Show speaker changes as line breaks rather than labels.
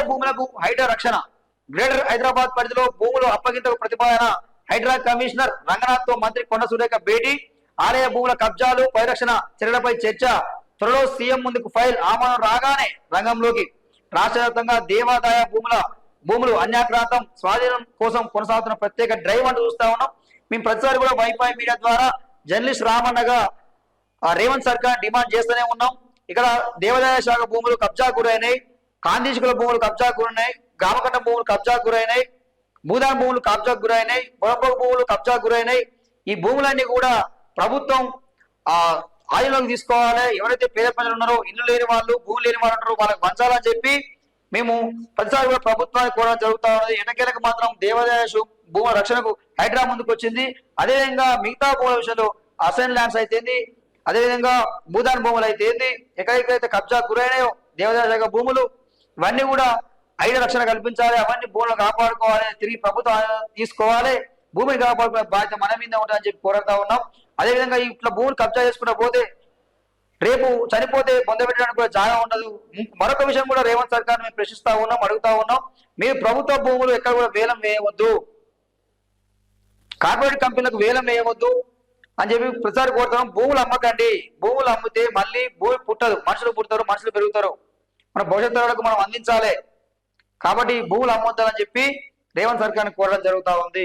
భూములకు హైడ్రా రక్షణ. గ్రేటర్ హైదరాబాద్ పరిధిలో భూములు అప్పగింతకు ప్రతిపాదన. హైడ్రా కమిషనర్ రంగనాథ్ తో మంత్రి కొండ సురేఖ భేటీ. ఆలయ భూముల కబ్జాలు పరిరక్షణ చర్యలపై చర్చ. త్వరలో సీఎం ముందుకు ఫైల్. ఆమోదం రాగానే రంగంలోకి. రాష్ట్ర వ్యాప్తంగా దేవాదాయ భూములు అన్యాక్రాంతం స్వాధీనం కోసం కొనసాగుతున్న ప్రత్యేక డ్రైవ్ అంటూ చూస్తా ఉన్నాం. మేము ప్రతిసారి కూడా వైఫై మీడియా ద్వారా జర్నలిస్ట్ రామన్నగా రేవంత్ సర్కార్ డిమాండ్ చేస్తూనే ఉన్నాం. ఇక్కడ దేవాదాయ శాఖ భూములు కబ్జా గురైనాయి, కాందీశకుల భూములు కబ్జా గురైనాయి, గ్రామకండ భూములు కబ్జా గురైనాయి, భూదాన్ భూములు కబ్జా గురైనాయి, పొలంపొక భూములు కబ్జా గురైనాయి. ఈ భూములన్నీ కూడా ప్రభుత్వం ఆధీనంలోకి తీసుకోవాలి. ఎవరైతే పేద ప్రజలు ఉన్నారో, ఇల్లు లేని వాళ్ళు, భూములు లేని వాళ్ళు ఉన్నారో వాళ్ళకి పంచాలని చెప్పి మేము ప్రతిసారి కూడా ప్రభుత్వానికి కోరడం జరుగుతా ఉన్నది. ఎన్నికలకు మాత్రం దేవాదాయ భూముల రక్షణకు హైడ్రా ముందుకు వచ్చింది. అదేవిధంగా మిగతా భూముల విషయంలో అసైన్ ల్యాండ్స్ అయితేంది, అదేవిధంగా భూదాన్ భూములు అయితేంది, ఎక్కడెక్కడైతే కబ్జా గురైనాయో దేవాదాయ శాఖ భూములు ఇవన్నీ కూడా ఐదు రక్షణ కల్పించాలి. అవన్నీ భూములను కాపాడుకోవాలి, తిరిగి ప్రభుత్వం తీసుకోవాలి, భూమిని కాపాడుకునే బాధ్యత మన మీద ఉంటుందని చెప్పి కోరుతా ఉన్నాం. అదేవిధంగా ఇట్లా భూములు కబ్జా చేసుకుంటూ పోతే రేపు చనిపోతే పొందబెట్టడానికి కూడా జాగా ఉండదు. మరొక విషయం కూడా రేవంత్ సర్కార్ మేము ప్రశ్నిస్తా ఉన్నాం, అడుగుతా ఉన్నాం. మీరు ప్రభుత్వ భూములు ఎక్కడ కూడా వేలం వేయవద్దు, కార్పొరేట్ కంపెనీలకు వేలం వేయవద్దు అని చెప్పి ప్రతిసారి కోరుతున్నాం. భూములు అమ్మకండి. భూములు అమ్మితే మళ్ళీ భూమి పుట్టదు, మనుషులు పుడతారు, మనుషులు పెరుగుతారు. మన భవిష్యత్తు తరాలకు మనం అందించాలి. కాబట్టి భూములు అమ్మొద్దని చెప్పి రేవంత్ సర్కార్ని కోరడం జరుగుతా ఉంది.